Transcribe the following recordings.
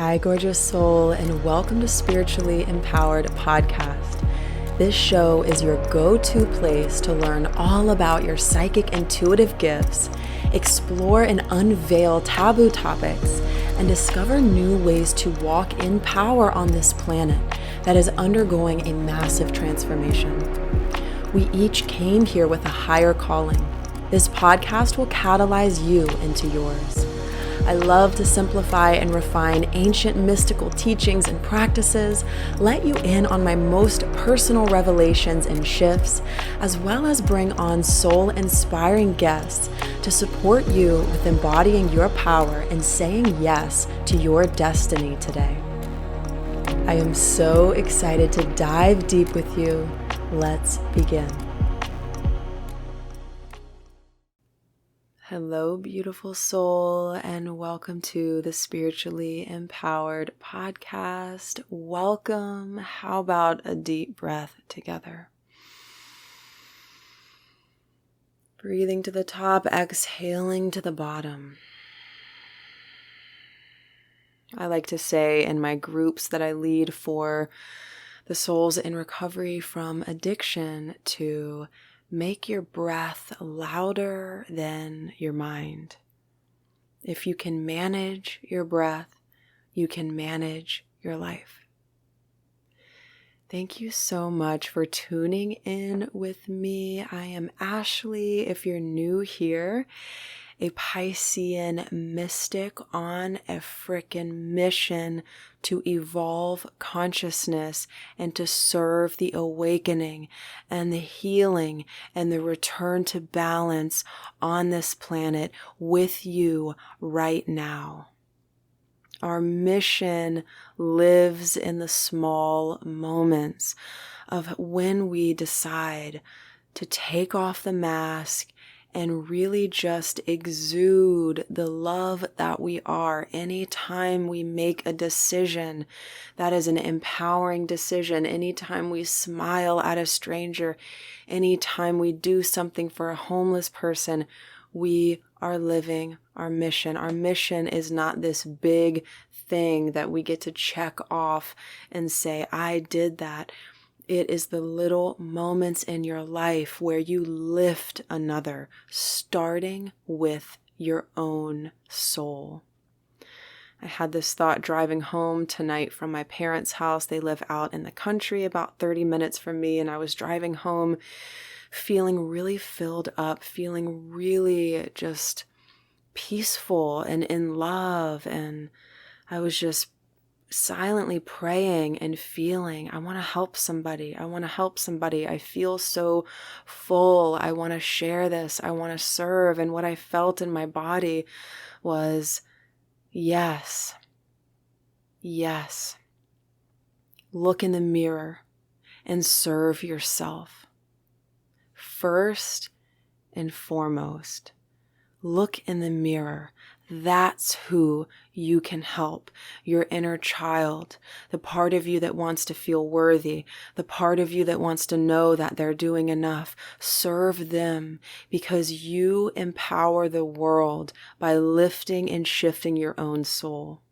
Hi, gorgeous soul, and welcome to Spiritually Empowered Podcast. This show is your go-to place to learn all about your psychic intuitive gifts, explore and unveil taboo topics, and discover new ways to walk in power on this planet that is undergoing a massive transformation. We each came here with a higher calling. This podcast will catalyze you into yours. I love to simplify and refine ancient mystical teachings and practices, let you in on my most personal revelations and shifts, as well as bring on soul-inspiring guests to support you with embodying your power and saying yes to your destiny today. I am so excited to dive deep with you. Let's begin. Hello, beautiful soul, and welcome to the Spiritually Empowered Podcast. Welcome. How about a deep breath together? Breathing to the top, exhaling to the bottom. I like to say in my groups that I lead for the souls in recovery from addiction to make your breath louder than your mind. If you can manage your breath, you can manage your life. Thank you so much for tuning in with me. I am Ashley. If you're new here, a Piscean mystic on a frickin' mission to evolve consciousness and to serve the awakening and the healing and the return to balance on this planet with you right now. Our mission lives in the small moments of when we decide to take off the mask and really just exude the love that we are. Anytime we make a decision that is an empowering decision, anytime we smile at a stranger, anytime we do something for a homeless person, we are living our mission. Our mission is not this big thing that we get to check off and say, I did that. It is the little moments in your life where you lift another, starting with your own soul. I had this thought driving home tonight from my parents' house. They live out in the country about 30 minutes from me, and I was driving home feeling really filled up, feeling really just peaceful and in love, and I was just silently praying and feeling, I want to help somebody. I want to help somebody. I feel so full. I want to share this. I want to serve. And what I felt in my body was, yes, yes. Look in the mirror and serve yourself. First and foremost, look in the mirror. That's who you can help. Your inner child, the part of you that wants to feel worthy, the part of you that wants to know that they're doing enough. Serve them, because you empower the world by lifting and shifting your own soul.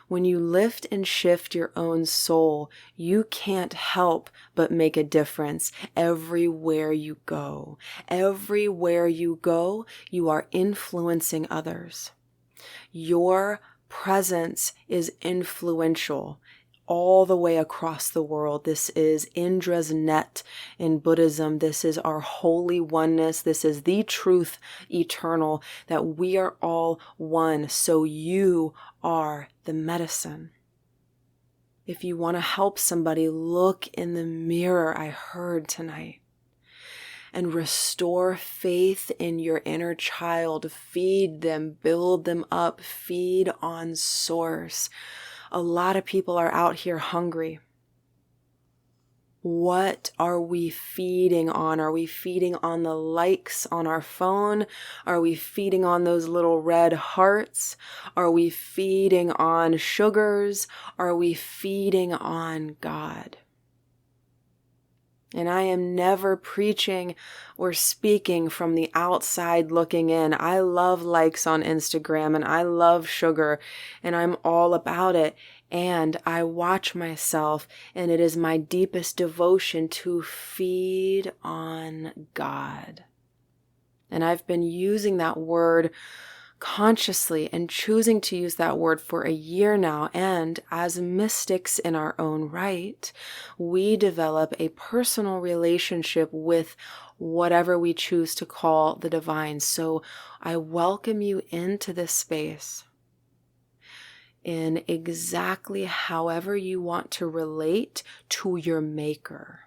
When you lift and shift your own soul, you can't help but make a difference everywhere you go. Everywhere you go, you are influencing others. Your presence is influential all the way across the world. This is Indra's net in Buddhism. This is our holy oneness. This is the truth eternal, that we are all one. So you are the medicine. If you want to help somebody, look in the mirror, I heard tonight, and restore faith in your inner child. Feed them, build them up, feed on source. A lot of people are out here hungry. What are we feeding on? Are we feeding on the likes on our phone? Are we feeding on those little red hearts? Are we feeding on sugars? Are we feeding on God? And I am never preaching or speaking from the outside looking in. I love likes on Instagram and I love sugar and I'm all about it. And I watch myself, and it is my deepest devotion to feed on God. And I've been using that word consciously and choosing to use that word for a year now. And as mystics in our own right, we develop a personal relationship with whatever we choose to call the divine. So I welcome you into this space in exactly however you want to relate to your maker.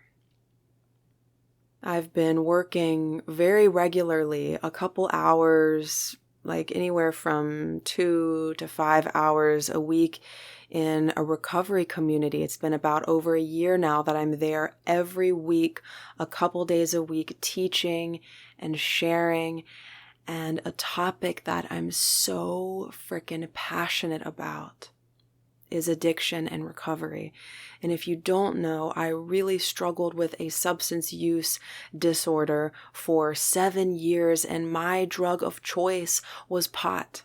I've been working very regularly, a couple hours, like anywhere from 2 to 5 hours a week in a recovery community. It's been about over a year now that I'm there every week, a couple days a week, teaching and sharing. And a topic that I'm so freaking passionate about is addiction and recovery. And if you don't know, I really struggled with a substance use disorder for 7 years, and my drug of choice was pot.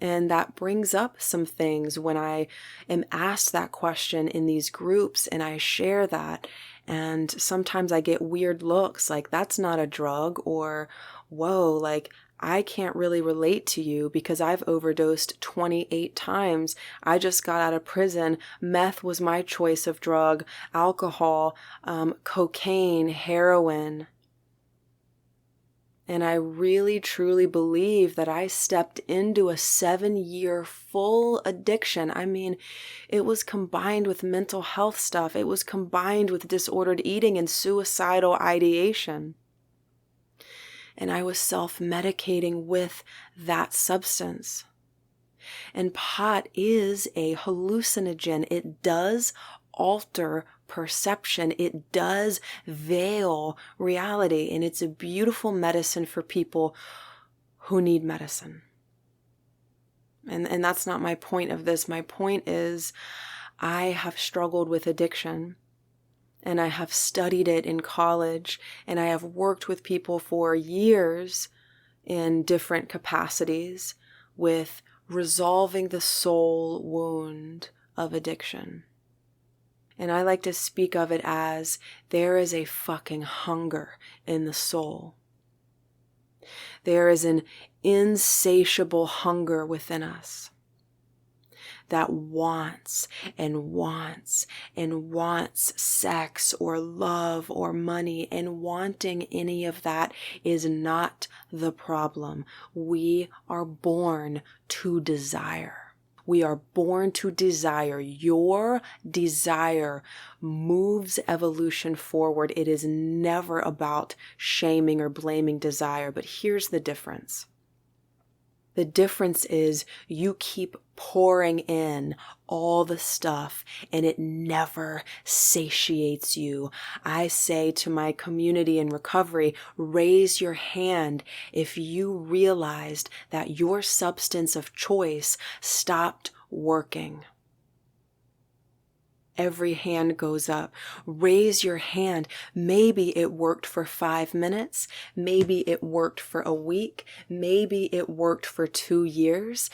And that brings up some things when I am asked that question in these groups and I share that. And sometimes I get weird looks like, that's not a drug, or whoa, like I can't really relate to you because I've overdosed 28 times. I just got out of prison. Meth was my choice of drug, alcohol, cocaine, heroin. And I really, truly believe that I stepped into a 7-year full addiction. I mean, it was combined with mental health stuff. It was combined with disordered eating and suicidal ideation. And I was self-medicating with that substance. And pot is a hallucinogen. It does alter perception. It does veil reality. And it's a beautiful medicine for people who need medicine. And that's not my point of this. My point is I have struggled with addiction. And I have studied it in college, and I have worked with people for years in different capacities with resolving the soul wound of addiction. And I like to speak of it as there is a fucking hunger in the soul. There is an insatiable hunger within us that wants and wants and wants sex or love or money, and wanting any of that is not the problem. We are born to desire. We are born to desire. Your desire moves evolution forward. It is never about shaming or blaming desire, but here's the difference. The difference is you keep pouring in all the stuff and it never satiates you. I say to my community in recovery, raise your hand if you realized that your substance of choice stopped working. Every hand goes up. Raise your hand. Maybe it worked for 5 minutes. Maybe it worked for a week. Maybe it worked for 2 years.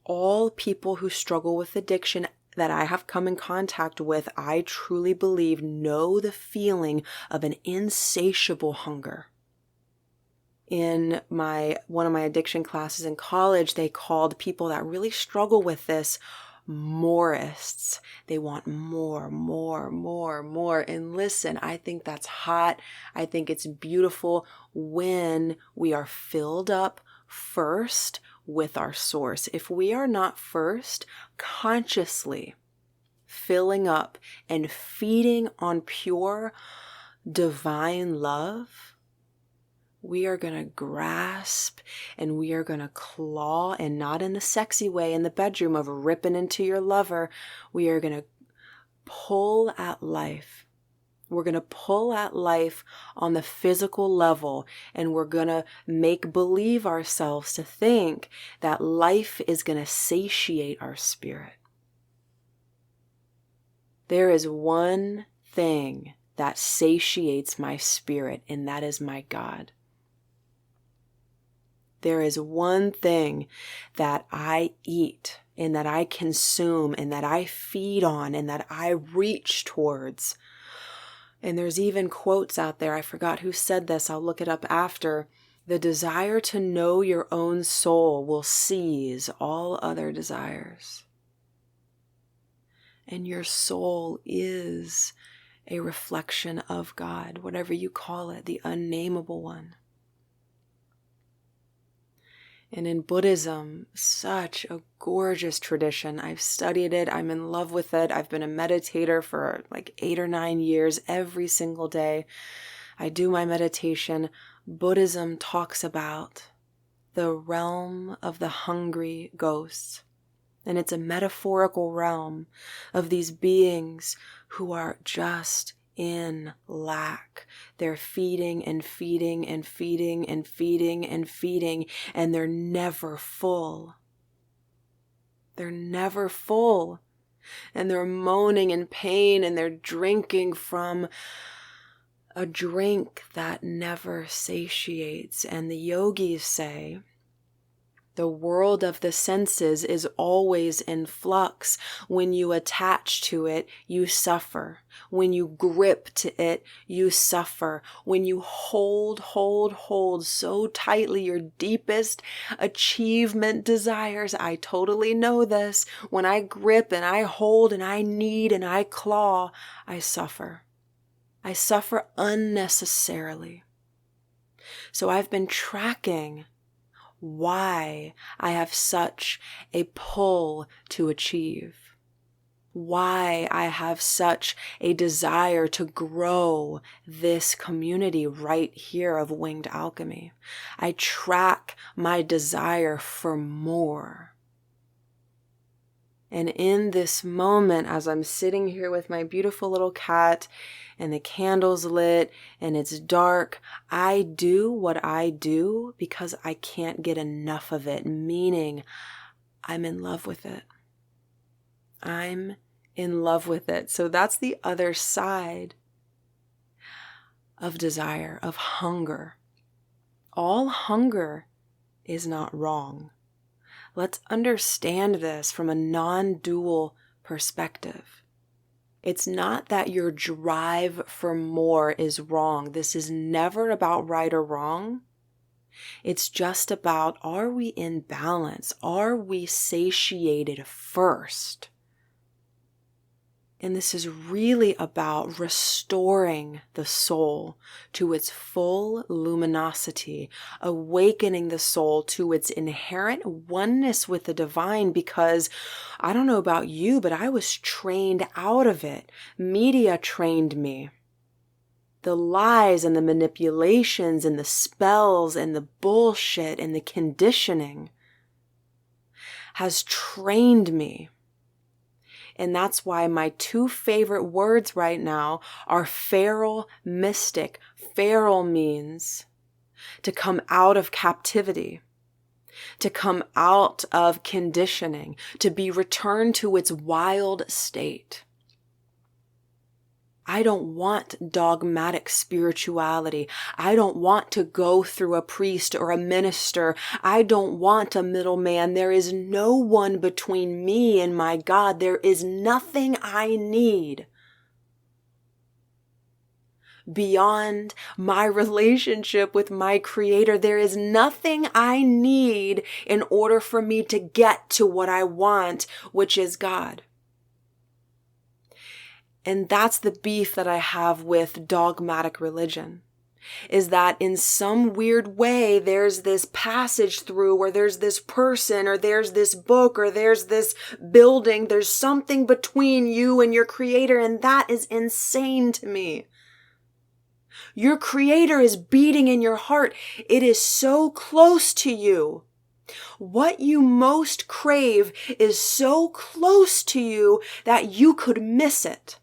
All people who struggle with addiction that I have come in contact with, I truly believe know the feeling of an insatiable hunger. In one of my addiction classes in college, they called people that really struggle with this moreists. They want more. And listen, I think that's hot. I think it's beautiful when we are filled up first with our source. If we are not first consciously filling up and feeding on pure divine love, we are going to grasp and we are going to claw, and not in the sexy way in the bedroom of ripping into your lover. We are going to pull at life. We're going to pull at life on the physical level, and we're going to make believe ourselves to think that life is going to satiate our spirit. There is one thing that satiates my spirit, and that is my God. There is one thing that I eat and that I consume and that I feed on and that I reach towards. And there's even quotes out there. I forgot who said this. I'll look it up after. The desire to know your own soul will seize all other desires. And your soul is a reflection of God, whatever you call it, the unnameable one. And in Buddhism, such a gorgeous tradition. I've studied it. I'm in love with it. I've been a meditator for like 8 or 9 years. Every single day I do my meditation. Buddhism talks about the realm of the hungry ghosts. And it's a metaphorical realm of these beings who are just in lack. They're feeding and feeding and feeding and feeding and feeding, and they're never full. They're never full. And they're moaning in pain, and they're drinking from a drink that never satiates. And the yogis say, the world of the senses is always in flux. When you attach to it, you suffer. When you grip to it, you suffer. When you hold so tightly your deepest achievement desires, I totally know this. When I grip and I hold and I need and I claw, I suffer. I suffer unnecessarily. So I've been tracking why I have such a pull to achieve, why I have such a desire to grow this community right here of Winged Alchemy. I track my desire for more. And in this moment, as I'm sitting here with my beautiful little cat and the candles lit and it's dark, I do what I do because I can't get enough of it, meaning I'm in love with it. I'm in love with it. So that's the other side of desire, of hunger. All hunger is not wrong. Let's understand this from a non-dual perspective. It's not that your drive for more is wrong. This is never about right or wrong. It's just about, are we in balance? Are we satiated first? And this is really about restoring the soul to its full luminosity, awakening the soul to its inherent oneness with the divine, because I don't know about you, but I was trained out of it. Media trained me. The lies and the manipulations and the spells and the bullshit and the conditioning has trained me. And that's why my 2 favorite words right now are feral, mystic. Feral means to come out of captivity, to come out of conditioning, to be returned to its wild state. I don't want dogmatic spirituality. I don't want to go through a priest or a minister. I don't want a middleman. There is no one between me and my God. There is nothing I need beyond my relationship with my Creator. There is nothing I need in order for me to get to what I want, which is God. And that's the beef that I have with dogmatic religion, is that in some weird way, there's this passage through where there's this person or there's this book or there's this building. There's something between you and your Creator, and that is insane to me. Your Creator is beating in your heart. It is so close to you. What you most crave is so close to you that you could miss it.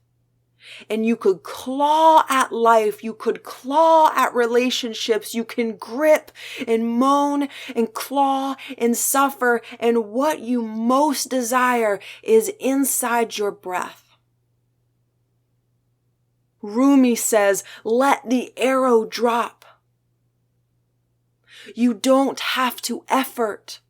And you could claw at life, you could claw at relationships, you can grip and moan and claw and suffer, and what you most desire is inside your breath. Rumi says, let the arrow drop. You don't have to effort.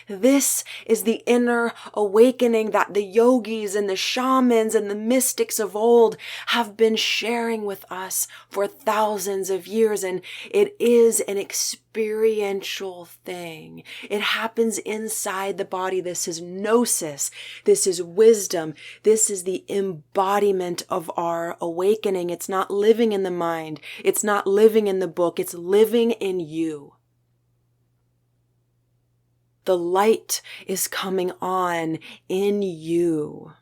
This is the inner awakening that the yogis and the shamans and the mystics of old have been sharing with us for thousands of years. And it is an experiential thing. It happens inside the body. This is gnosis. This is wisdom. This is the embodiment of our awakening. It's not living in the mind. It's not living in the book. It's living in you. The light is coming on in you.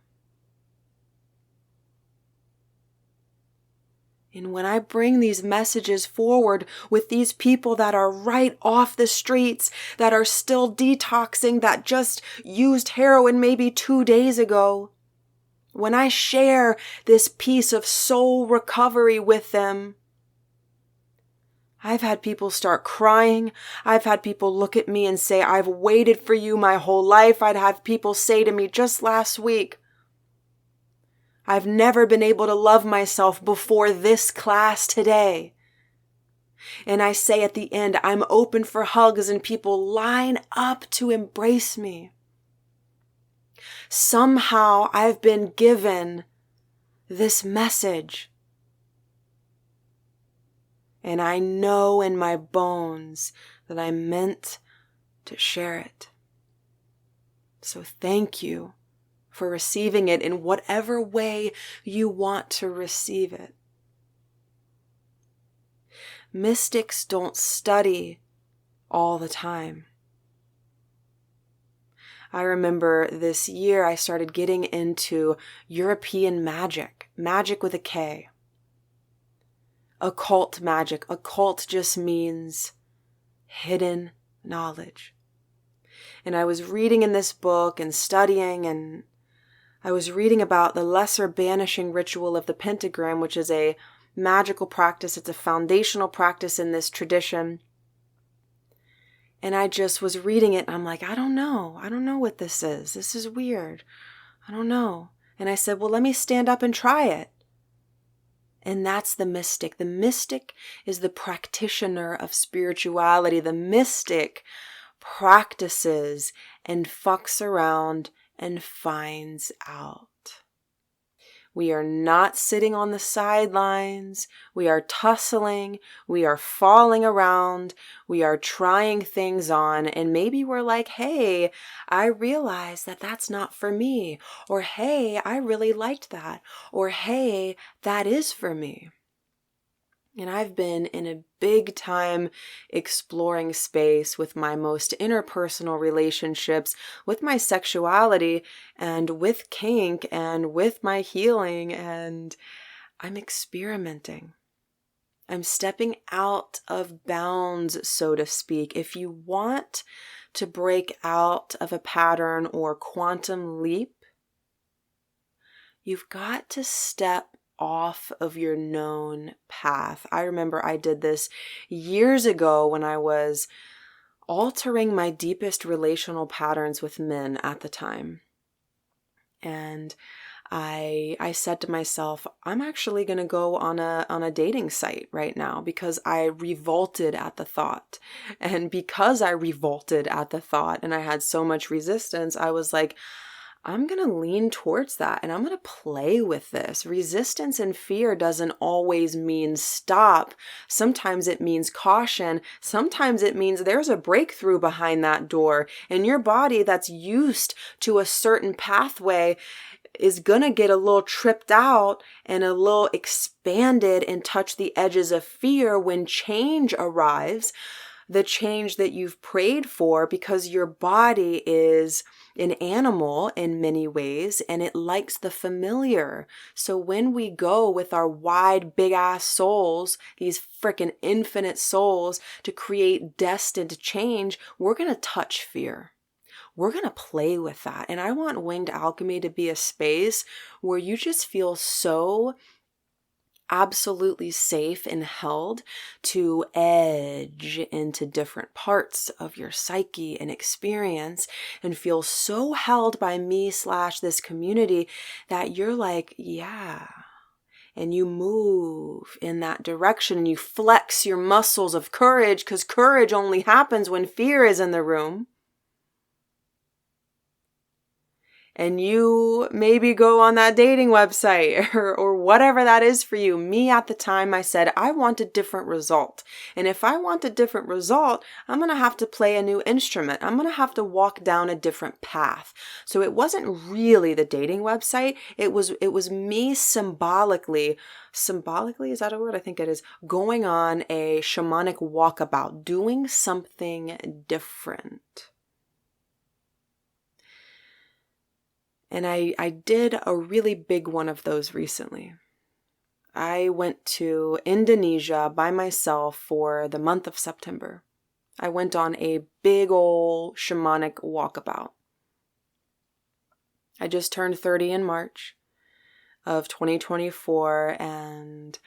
And when I bring these messages forward with these people that are right off the streets, that are still detoxing, that just used heroin maybe 2 days ago, when I share this piece of soul recovery with them, I've had people start crying. I've had people look at me and say, I've waited for you my whole life. I'd have people say to me just last week, I've never been able to love myself before this class today. And I say at the end, I'm open for hugs, and people line up to embrace me. Somehow I've been given this message. And I know in my bones that I'm meant to share it. So thank you for receiving it in whatever way you want to receive it. Mystics don't study all the time. I remember this year I started getting into European magic, magic with a K. Occult magic. Occult just means hidden knowledge. And I was reading in this book and studying, and I was reading about the lesser banishing ritual of the pentagram, which is a magical practice. It's a foundational practice in this tradition. And I just was reading it, and I'm like, I don't know. I don't know what this is. This is weird. I don't know. And I said, well, let me stand up and try it. And that's the mystic. The mystic is the practitioner of spirituality. The mystic practices and fucks around and finds out. We are not sitting on the sidelines. We are tussling. We are falling around. We are trying things on. And maybe we're like, hey, I realize that that's not for me. Or, hey, I really liked that. Or, hey, that is for me. And I've been in a big time exploring space with my most interpersonal relationships, with my sexuality, and with kink, and with my healing, and I'm experimenting. I'm stepping out of bounds, so to speak. If you want to break out of a pattern or quantum leap, you've got to step off of your known path. I remember I did this years ago when I was altering my deepest relational patterns with men at the time. And I said to myself, I'm actually going to go on a dating site right now because I revolted at the thought. And because I revolted at the thought and I had so much resistance, I was like, I'm going to lean towards that and I'm going to play with this. Resistance and fear doesn't always mean stop. Sometimes it means caution. Sometimes it means there's a breakthrough behind that door, and your body that's used to a certain pathway is going to get a little tripped out and a little expanded and touch the edges of fear when change arrives. The change that you've prayed for, because your body is an animal in many ways and it likes the familiar. So when we go with our wide, big ass souls, these freaking infinite souls, to create destined change, we're going to touch fear. We're going to play with that. And I want Winged Alchemy to be a space where you just feel so absolutely safe and held to edge into different parts of your psyche and experience, and feel so held by me / this community that you're like, yeah, and you move in that direction and you flex your muscles of courage, because courage only happens when fear is in the room. And you maybe go on that dating website or whatever that is for you. Me at the time, I said, I want a different result. And if I want a different result, I'm going to have to play a new instrument. I'm going to have to walk down a different path. So it wasn't really the dating website. It was me symbolically, is that a word? I think it is, going on a shamanic walkabout, doing something different. And I did a really big one of those recently. I went to Indonesia by myself for the month of September. I went on a big old shamanic walkabout. I just turned 30 in March of 2024, and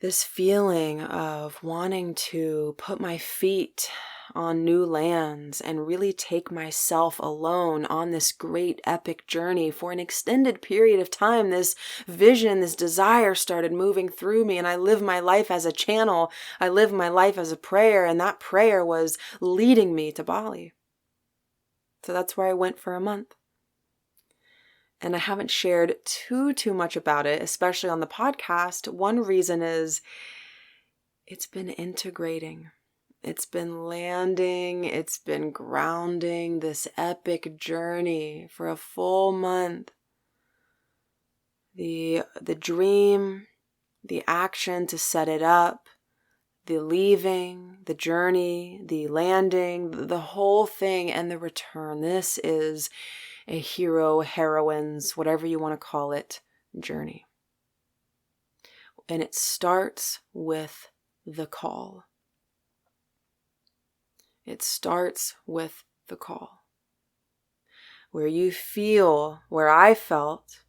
this feeling of wanting to put my feet on new lands and really take myself alone on this great epic journey for an extended period of time. This vision, this desire started moving through me, and I live my life as a channel. I live my life as a prayer, and that prayer was leading me to Bali. So that's where I went for a month. And I haven't shared too much about it, especially on the podcast. One reason is it's been integrating. It's been landing, it's been grounding this epic journey for a full month. The dream, the action to set it up, the leaving, the journey, the landing, the whole thing, and the return. This is a heroine's, whatever you want to call it, journey. And it starts with the call. It starts with the call. Where you feel, where I felt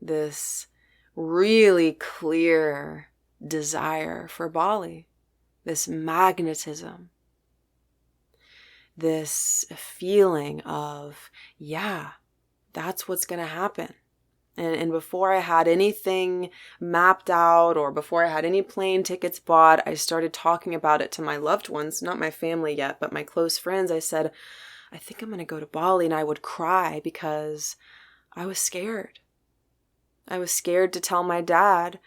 this really clear desire for Bali, this magnetism, this feeling of, yeah, that's what's going to happen. And before I had anything mapped out or before I had any plane tickets bought, I started talking about it to my loved ones, not my family yet, but my close friends. I said, I think I'm going to go to Bali, and I would cry because I was scared. I was scared to tell my dad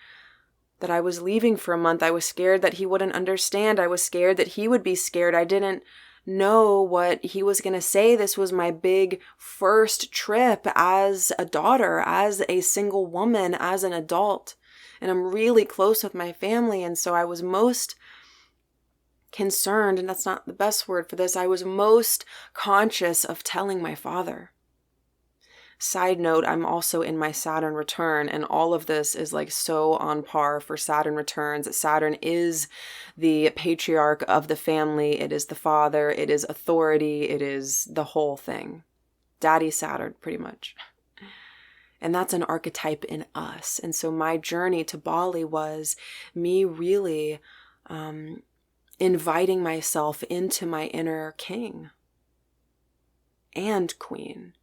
that I was leaving for a month. I was scared that he wouldn't understand. I was scared that he would be scared. I didn't know what he was going to say. This was my big first trip as a daughter, as a single woman, as an adult. And I'm really close with my family. And so I was most concerned, and that's not the best word for this, I was most conscious of telling my father. Side note, I'm also in my Saturn return, and all of this is like so on par for Saturn returns. Saturn is the patriarch of the family. It is the father. It is authority. It is the whole thing. Daddy Saturn, pretty much. And that's an archetype in us. And so my journey to Bali was me really inviting myself into my inner king and queen.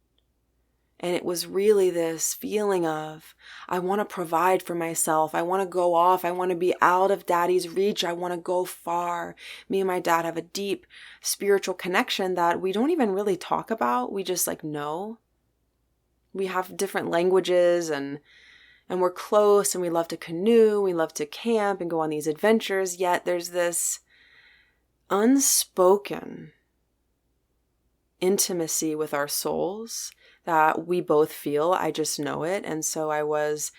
And it was really this feeling of, I want to provide for myself. I want to go off. I want to be out of daddy's reach. I want to go far. Me and my dad have a deep spiritual connection that we don't even really talk about. We just know. We have different languages and we're close, and we love to canoe. We love to camp and go on these adventures. Yet there's this unspoken intimacy with our souls that we both feel. I just know it. And so I was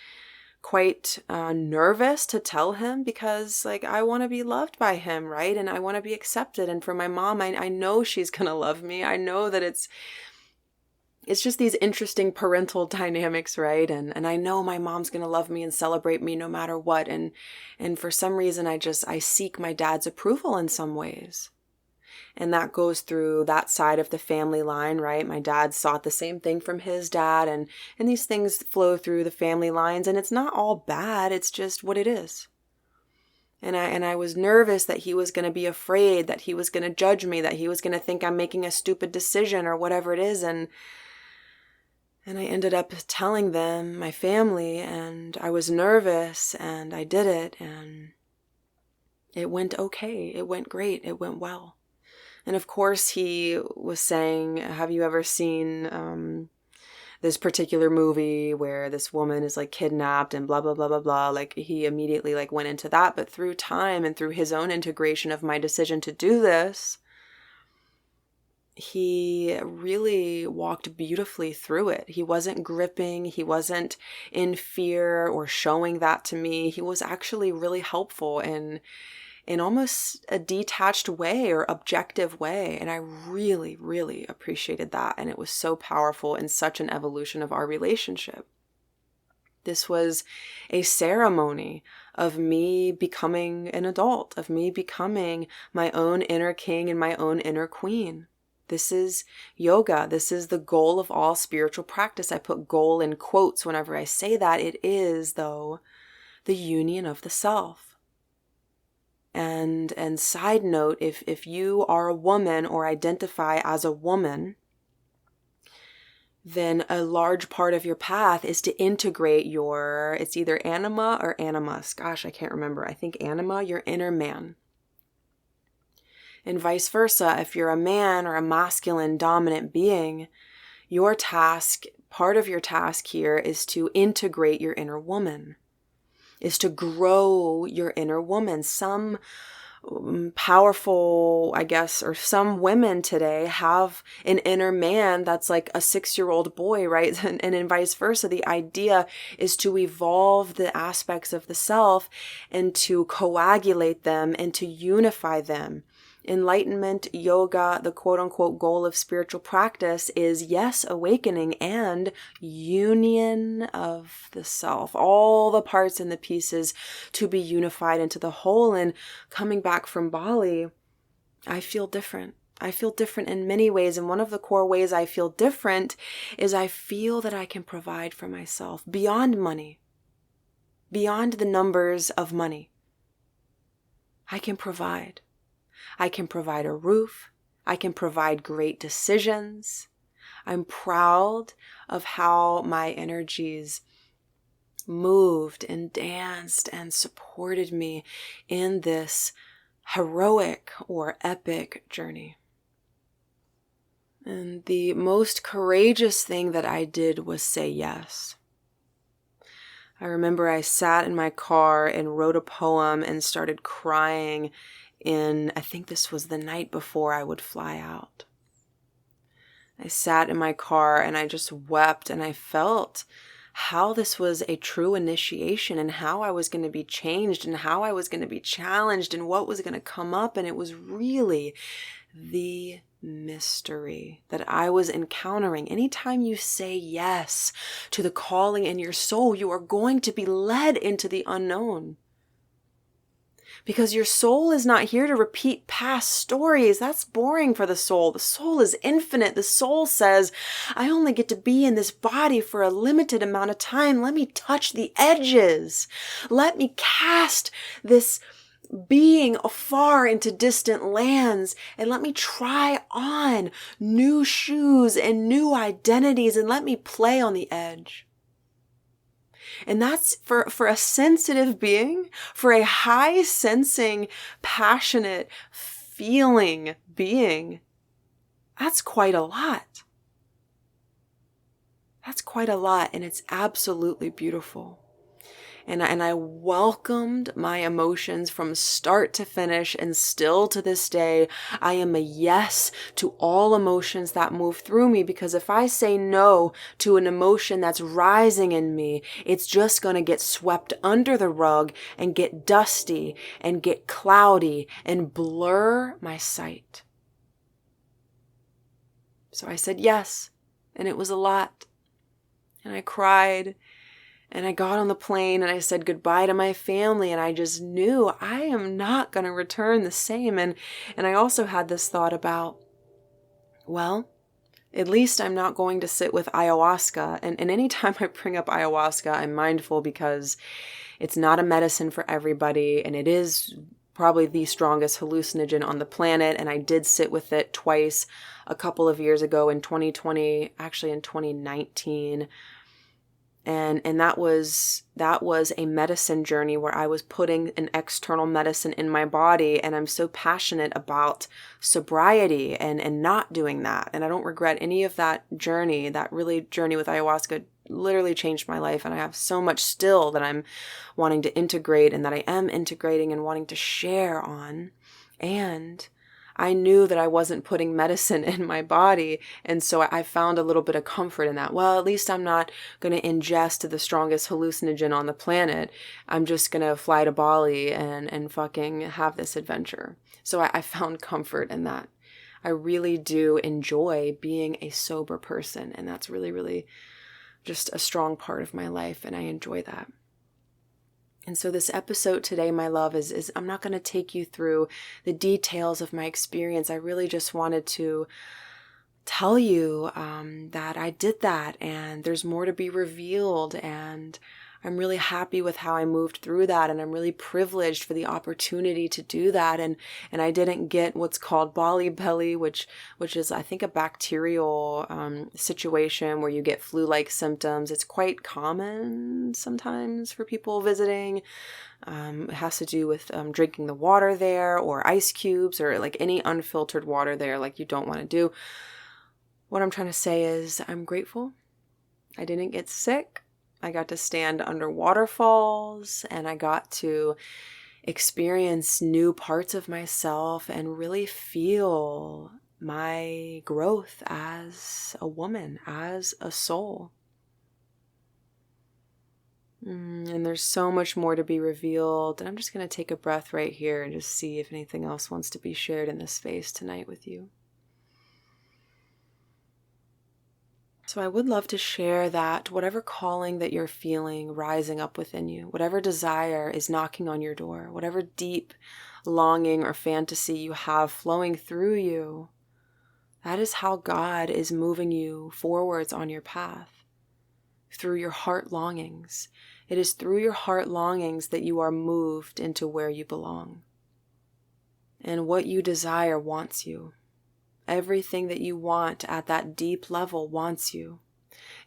quite nervous to tell him because I want to be loved by him, right? And I want to be accepted. And for my mom, I know she's going to love me. I know that it's just these interesting parental dynamics, right? And I know my mom's going to love me and celebrate me no matter what. And for some reason, I seek my dad's approval in some ways. And that goes through that side of the family line, right? My dad sought the same thing from his dad, and these things flow through the family lines, and it's not all bad. It's just what it is. And I was nervous that he was going to be afraid, that he was going to judge me, that he was going to think I'm making a stupid decision or whatever it is. And And I ended up telling them, my family, and I was nervous, and I did it, and it went okay. It went great. It went well. And of course, he was saying, have you ever seen this particular movie where this woman is like kidnapped and blah, blah, blah, blah, blah. Like he immediately like went into that. But through time and through his own integration of my decision to do this, he really walked beautifully through it. He wasn't gripping. He wasn't in fear or showing that to me. He was actually really helpful in almost a detached way or objective way. And I really, really appreciated that. And it was so powerful and such an evolution of our relationship. This was a ceremony of me becoming an adult, of me becoming my own inner king and my own inner queen. This is yoga. This is the goal of all spiritual practice. I put goal in quotes whenever I say that. It is, though, the union of the self. And side note, if you are a woman or identify as a woman, then a large part of your path is to integrate it's either anima or animus. Gosh, I can't remember. I think anima, your inner man. And vice versa, if you're a man or a masculine dominant being, part of your task here is to integrate your inner woman, is to grow your inner woman. Some powerful, I guess, or some women today have an inner man that's like a 6-year-old boy, right? And in vice versa, the idea is to evolve the aspects of the self and to coagulate them and to unify them. Enlightenment, yoga, the quote-unquote goal of spiritual practice is, yes, awakening and union of the self. All the parts and the pieces to be unified into the whole. And coming back from Bali, I feel different. I feel different in many ways. And one of the core ways I feel different is I feel that I can provide for myself beyond money, beyond the numbers of money. I can provide. I can provide a roof. I can provide great decisions. I'm proud of how my energies moved and danced and supported me in this heroic or epic journey. And the most courageous thing that I did was say yes. I remember I sat in my car and wrote a poem and started crying I think this was the night before I would fly out. I sat in my car and I just wept, and I felt how this was a true initiation and how I was going to be changed and how I was going to be challenged and what was going to come up. And it was really the mystery that I was encountering. Anytime you say yes to the calling in your soul, you are going to be led into the unknown. Because your soul is not here to repeat past stories. That's boring for the soul. The soul is infinite. The soul says, I only get to be in this body for a limited amount of time. Let me touch the edges. Let me cast this being afar into distant lands, and let me try on new shoes and new identities, and let me play on the edge. And that's for a sensitive being, for a high sensing, passionate, feeling being. That's quite a lot. That's quite a lot, and it's absolutely beautiful. And I welcomed my emotions from start to finish, and still to this day, I am a yes to all emotions that move through me, because if I say no to an emotion that's rising in me, it's just going to get swept under the rug and get dusty and get cloudy and blur my sight. So I said yes, and it was a lot. And I cried. And I got on the plane and I said goodbye to my family, and I just knew I am not going to return the same. And I also had this thought about, well, at least I'm not going to sit with ayahuasca. And anytime I bring up ayahuasca, I'm mindful because it's not a medicine for everybody, and it is probably the strongest hallucinogen on the planet. And I did sit with it twice a couple of years ago in 2020, actually in 2019. And that was a medicine journey where I was putting an external medicine in my body. And I'm so passionate about sobriety and not doing that. And I don't regret any of that journey. That really journey with ayahuasca literally changed my life. And I have so much still that I'm wanting to integrate and that I am integrating and wanting to share on. And I knew that I wasn't putting medicine in my body. And so I found a little bit of comfort in that. Well, at least I'm not going to ingest the strongest hallucinogen on the planet. I'm just going to fly to Bali and fucking have this adventure. So I found comfort in that. I really do enjoy being a sober person. And that's really, really just a strong part of my life. And I enjoy that. And so this episode today, my love, is I'm not going to take you through the details of my experience. I really just wanted to tell you that I did that and there's more to be revealed. And I'm really happy with how I moved through that. And I'm really privileged for the opportunity to do that. And I didn't get what's called Bali belly, which is, I think, a bacterial situation where you get flu-like symptoms. It's quite common sometimes for people visiting. It has to do with drinking the water there or ice cubes or like any unfiltered water there, like you don't want to do. What I'm trying to say is I'm grateful. I didn't get sick. I got to stand under waterfalls and I got to experience new parts of myself and really feel my growth as a woman, as a soul. And there's so much more to be revealed. And I'm just going to take a breath right here and just see if anything else wants to be shared in this space tonight with you. So I would love to share that whatever calling that you're feeling rising up within you, whatever desire is knocking on your door, whatever deep longing or fantasy you have flowing through you, that is how God is moving you forwards on your path, through your heart longings. It is through your heart longings that you are moved into where you belong. And what you desire wants you. Everything that you want at that deep level wants you.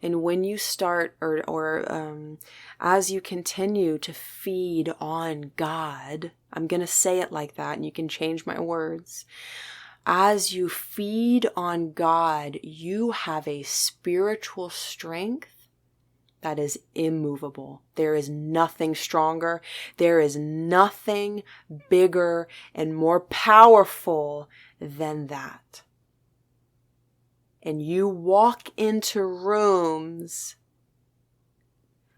And when you start or as you continue to feed on God, I'm going to say it like that and you can change my words. As you feed on God, you have a spiritual strength that is immovable. There is nothing stronger. There is nothing bigger and more powerful than that. And you walk into rooms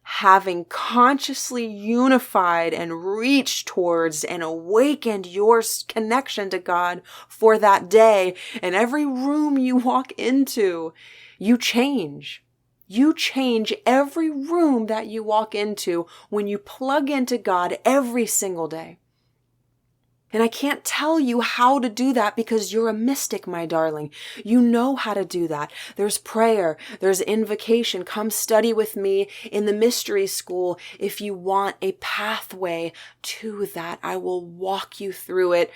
having consciously unified and reached towards and awakened your connection to God for that day. And every room you walk into, you change. You change every room that you walk into when you plug into God every single day. And I can't tell you how to do that because you're a mystic, my darling. You know how to do that. There's prayer. There's invocation. Come study with me in the mystery school if you want a pathway to that. I will walk you through it.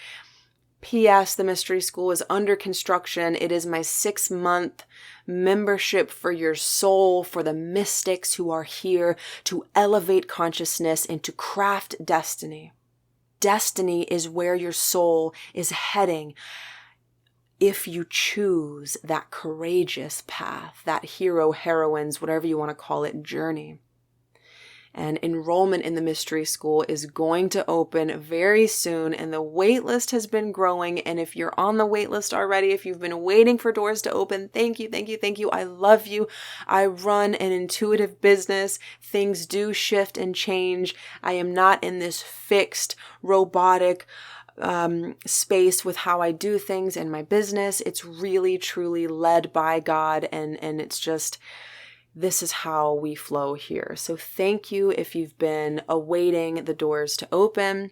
P.S. The mystery school is under construction. It is my 6-month membership for your soul, for the mystics who are here to elevate consciousness and to craft destiny. Destiny is where your soul is heading if you choose that courageous path, that heroine's, whatever you want to call it, journey. And enrollment in the mystery school is going to open very soon, and the wait list has been growing. And if you're on the wait list already, if you've been waiting for doors to open, thank you, thank you, thank you. I love you. I run an intuitive business. Things do shift and change. I am not in this fixed, robotic space with how I do things in my business. It's really, truly led by God, and it's just... this is how we flow here. So thank you if you've been awaiting the doors to open.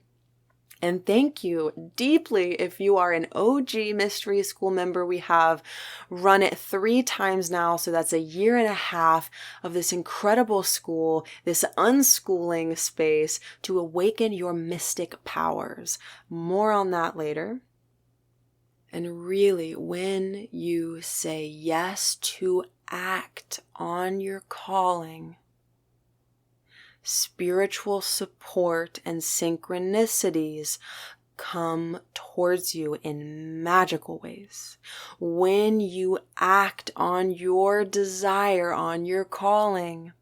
And thank you deeply if you are an OG Mystery School member. We have run it 3 times now, so that's 1.5 years of this incredible school, this unschooling space to awaken your mystic powers. More on that later. And really, when you say yes to act on your calling, spiritual support and synchronicities come towards you in magical ways. When you act on your desire, on your calling,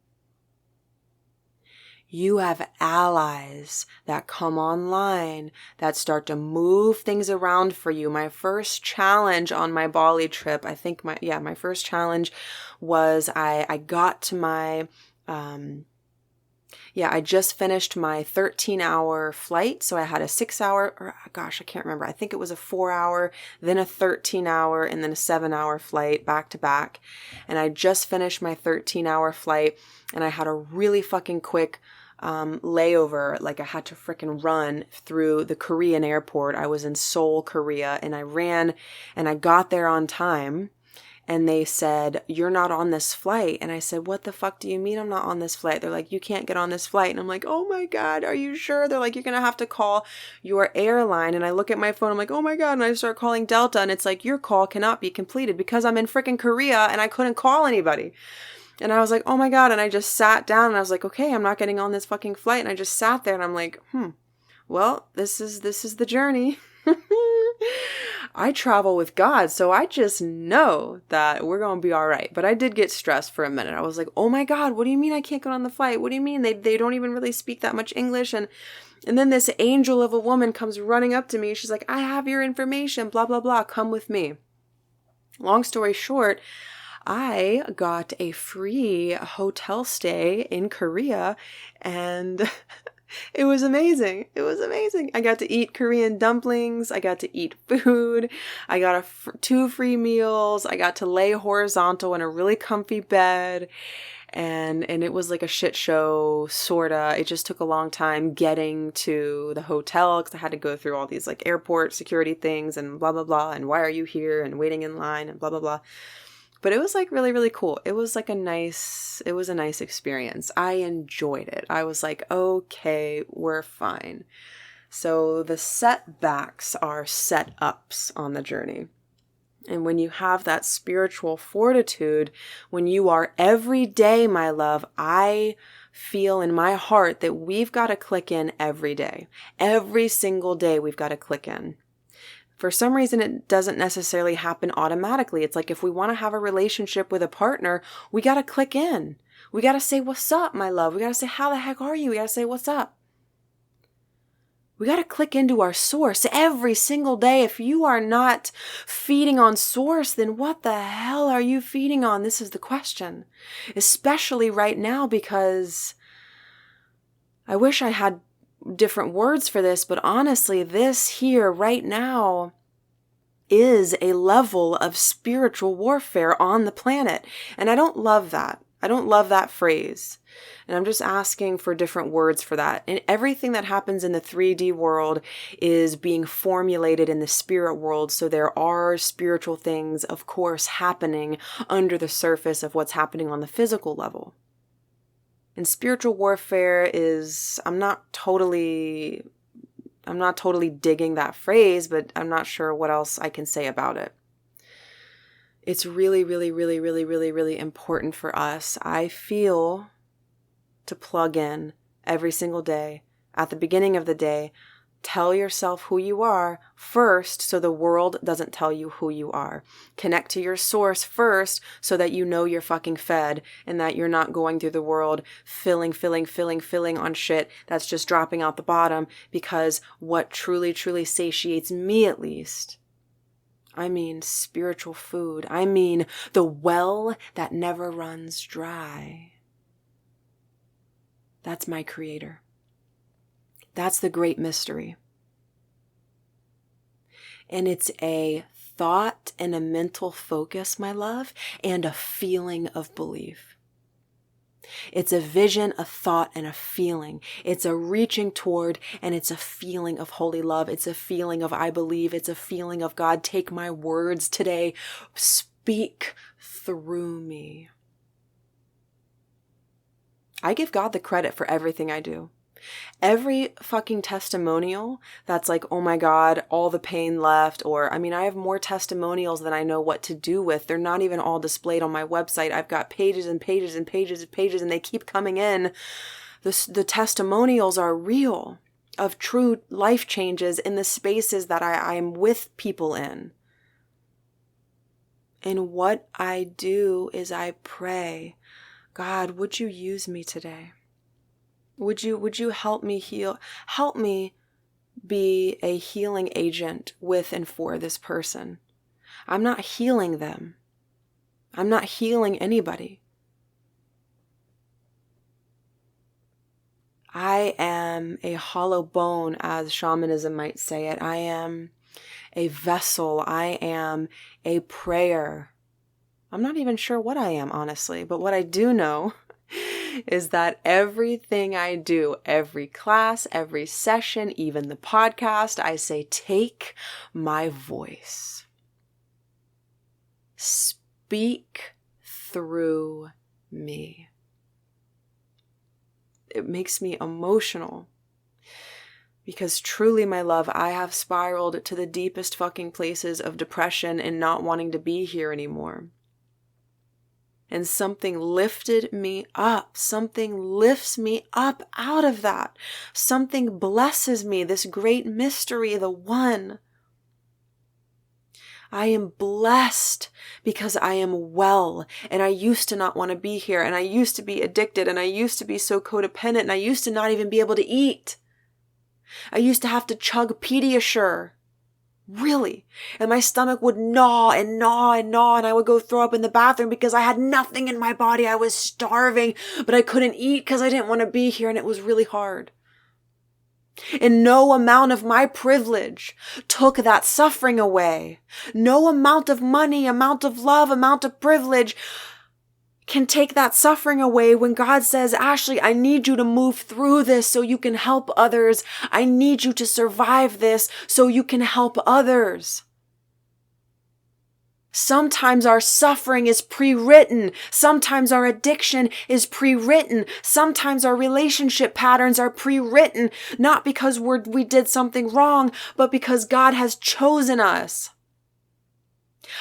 you have allies that come online that start to move things around for you. My first challenge on my Bali trip, I think my first challenge was I got to my, I just finished my 13-hour flight. So I had a 6-hour, or gosh, I can't remember. I think it was a 4-hour, then a 13-hour, and then a 7-hour flight back to back. And I just finished my 13-hour flight, and I had a really fucking quick layover. Like I had to freaking run through the Korean airport. I was in Seoul, Korea, and I ran and I got there on time. And they said, "You're not on this flight." And I said, "What the fuck do you mean I'm not on this flight?" They're like, "You can't get on this flight." And I'm like, "Oh my God, are you sure?" They're like, "You're going to have to call your airline." And I look at my phone, I'm like, "Oh my God." And I start calling Delta, and it's like, "Your call cannot be completed," because I'm in freaking Korea and I couldn't call anybody. And I was like, "Oh my God." And I just sat down and I was like, "Okay, I'm not getting on this fucking flight." And I just sat there and I'm like, well, this is the journey. I travel with God, so I just know that we're going to be all right. But I did get stressed for a minute. I was like, "Oh my God, what do you mean I can't get on the flight? What do you mean they don't even really speak that much English?" And then this angel of a woman comes running up to me. She's like, "I have your information, blah, blah, blah. Come with me." Long story short, I got a free hotel stay in Korea, and it was amazing. It was amazing. I got to eat Korean dumplings. I got to eat food. I got 2 free meals. I got to lay horizontal in a really comfy bed. And it was like a shit show, sorta. It just took a long time getting to the hotel because I had to go through all these like airport security things and blah, blah, blah. And why are you here? And waiting in line and blah, blah, blah. But it was like really, really cool. It was a nice experience. I enjoyed it. I was like, okay, we're fine. So the setbacks are set-ups on the journey. And when you have that spiritual fortitude, when you are every day, my love, I feel in my heart that we've got to click in every day. Every single day we've got to click in. For some reason, it doesn't necessarily happen automatically. It's like if we want to have a relationship with a partner, we got to click in. We got to say, "What's up, my love?" We got to say, "How the heck are you?" We got to say, "What's up?" We got to click into our source every single day. If you are not feeding on source, then what the hell are you feeding on? This is the question. Especially right now, because I wish I had different words for this, but honestly, this here right now is a level of spiritual warfare on the planet. And I don't love that. I don't love that phrase. And I'm just asking for different words for that. And everything that happens in the 3D world is being formulated in the spirit world. So there are spiritual things, of course, happening under the surface of what's happening on the physical level. And spiritual warfare is, I'm not totally digging that phrase, but I'm not sure what else I can say about it. It's really, really, really, really, really, really important for us, I feel, to plug in every single day. At the beginning of the day, tell yourself who you are first so the world doesn't tell you who you are. Connect to your source first so that you know you're fucking fed and that you're not going through the world filling on shit that's just dropping out the bottom, because what truly, truly satiates me, at least, I mean spiritual food. I mean the well that never runs dry. That's my creator. That's the great mystery. And it's a thought and a mental focus, my love, and a feeling of belief. It's a vision, a thought, and a feeling. It's a reaching toward, and it's a feeling of holy love. It's a feeling of I believe. It's a feeling of God, take my words today. Speak through me. I give God the credit for everything I do. Every fucking testimonial that's like, oh my God, all the pain left. Or, I mean, I have more testimonials than I know what to do with. They're not even all displayed on my website. I've got pages and pages and pages and pages, and they keep coming in. The testimonials are real of true life changes in the spaces that I'm with people in. And what I do is I pray, God, would you use me today? Would you help me heal? Help me be a healing agent with and for this person. I'm not healing them. I'm not healing anybody. I am a hollow bone, as shamanism might say it. I am a vessel. I am a prayer. I'm not even sure what I am, honestly, but what I do know is that everything I do, every class, every session, even the podcast, I say, take my voice. Speak through me. It makes me emotional because truly, my love, I have spiraled to the deepest fucking places of depression and not wanting to be here anymore. And something lifted me up. Something lifts me up out of that. Something blesses me, this great mystery, the one. I am blessed because I am well, and I used to not want to be here, and I used to be addicted, and I used to be so codependent, and I used to not even be able to eat. I used to have to chug Pediasure. Really. And my stomach would gnaw and gnaw and gnaw, and I would go throw up in the bathroom because I had nothing in my body. I was starving, but I couldn't eat because I didn't want to be here, and it was really hard. And no amount of my privilege took that suffering away. No amount of money, amount of love, amount of privilege can take that suffering away when God says, Ashley, I need you to move through this so you can help others. I need you to survive this so you can help others. Sometimes our suffering is pre-written. Sometimes our addiction is pre-written. Sometimes our relationship patterns are pre-written, not because we did something wrong, but because God has chosen us.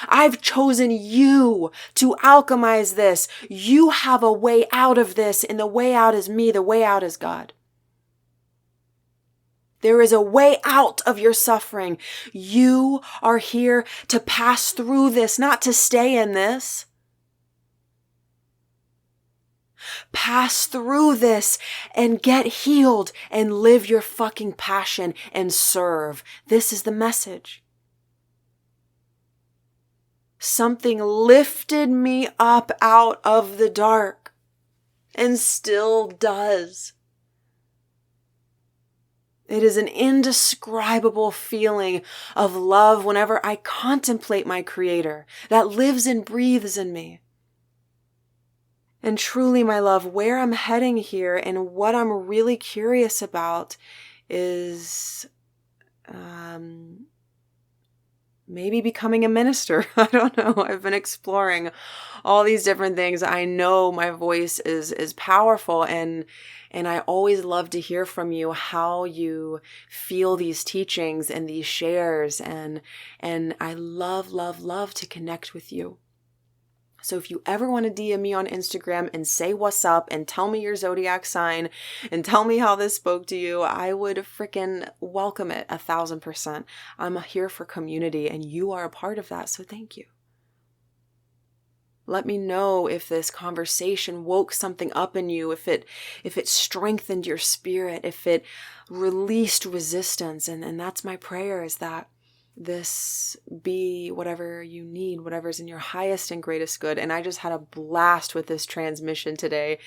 I've chosen you to alchemize this. You have a way out of this, and the way out is me. The way out is God. There is a way out of your suffering. You are here to pass through this, not to stay in this. Pass through this and get healed and live your fucking passion and serve. This is the message. Something lifted me up out of the dark and still does. It is an indescribable feeling of love whenever I contemplate my Creator that lives and breathes in me. And truly, my love, where I'm heading here and what I'm really curious about is maybe becoming a minister. I don't know. I've been exploring all these different things. I know my voice is powerful, and I always love to hear from you how you feel these teachings and these shares, and I love to connect with you. So if you ever want to DM me on Instagram and say what's up and tell me your zodiac sign and tell me how this spoke to you, I would freaking welcome it 1,000%. I'm here for community, and you are a part of that, so thank you. Let me know if this conversation woke something up in you, if it strengthened your spirit, if it released resistance, and that's my prayer, is that this be whatever you need, whatever's in your highest and greatest good. And I just had a blast with this transmission today,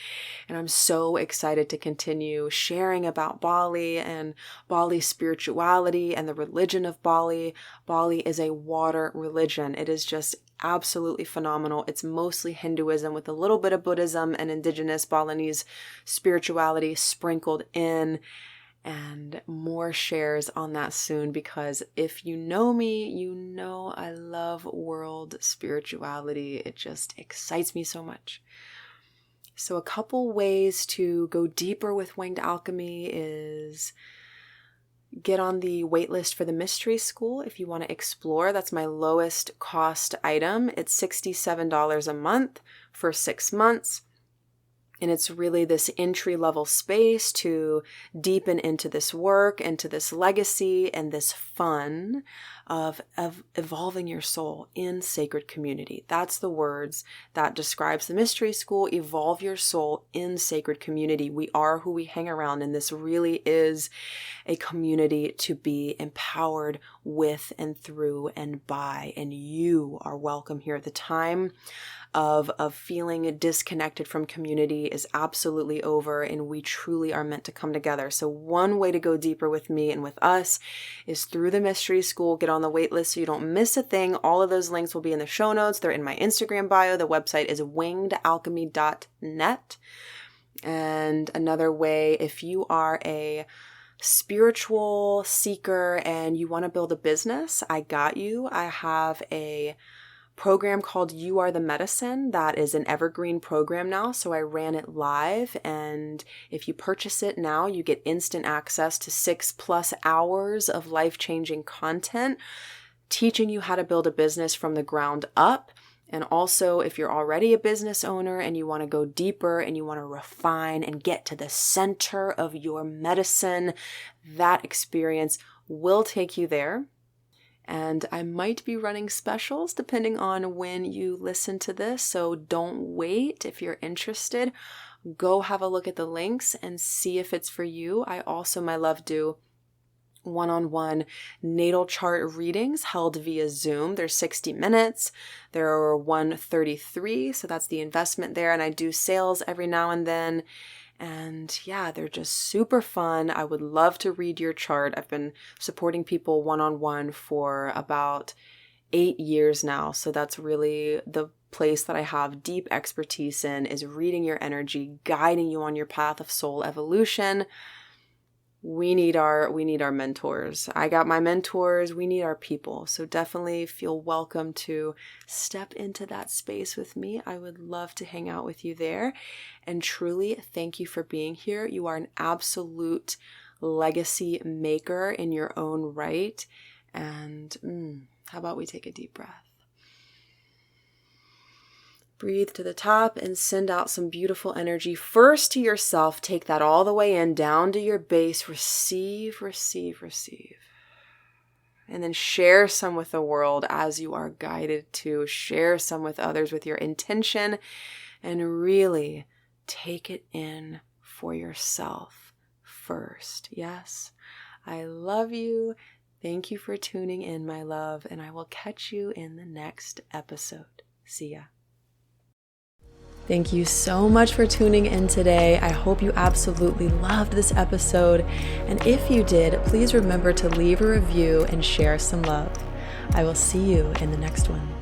and I'm so excited to continue sharing about Bali and Bali's spirituality and the religion of Bali. Bali is a water religion. It is just absolutely phenomenal. It's mostly Hinduism with a little bit of Buddhism and indigenous Balinese spirituality sprinkled in. And more shares on that soon, because if you know me, you know I love world spirituality. It just excites me so much. So a couple ways to go deeper with Winged Alchemy is get on the waitlist for the mystery school if you want to explore. That's my lowest cost item. It's $67 a month for 6 months. And it's really this entry-level space to deepen into this work, into this legacy, and this fun of evolving your soul in sacred community. That's the words that describes the mystery school. Evolve your soul in sacred community. We are who we hang around, and this really is a community to be empowered with and through and by, and you are welcome here. The time of feeling disconnected from community is absolutely over, and we truly are meant to come together. So one way to go deeper with me and with us is through the mystery school. Get on the wait list so you don't miss a thing. All of those links will be in the show notes. They're in my Instagram bio. The website is wingedalchemy.net. And another way, if you are a spiritual seeker and you want to build a business, I got you. I have a program called You Are the Medicine that is an evergreen program now. So I ran it live, and if you purchase it now, you get instant access to 6+ hours of life-changing content teaching you how to build a business from the ground up. And also, if you're already a business owner and you want to go deeper and you want to refine and get to the center of your medicine, that experience will take you there. And I might be running specials depending on when you listen to this. So don't wait. If you're interested, go have a look at the links and see if it's for you. I also, my love, do one-on-one natal chart readings held via Zoom. They're 60 minutes. There are 133. So that's the investment there. And I do sales every now and then. And yeah, they're just super fun. I would love to read your chart. I've been supporting people one-on-one for about 8 years now. So that's really the place that I have deep expertise in, is reading your energy, guiding you on your path of soul evolution. We need our mentors. I got my mentors. We need our people. So definitely feel welcome to step into that space with me. I would love to hang out with you there. And truly, thank you for being here. You are an absolute legacy maker in your own right. And how about we take a deep breath? Breathe to the top and send out some beautiful energy. First to yourself, take that all the way in, down to your base. Receive, receive, receive. And then share some with the world as you are guided to. Share some with others with your intention, and really take it in for yourself first. Yes, I love you. Thank you for tuning in, my love, and I will catch you in the next episode. See ya. Thank you so much for tuning in today. I hope you absolutely loved this episode. And if you did, please remember to leave a review and share some love. I will see you in the next one.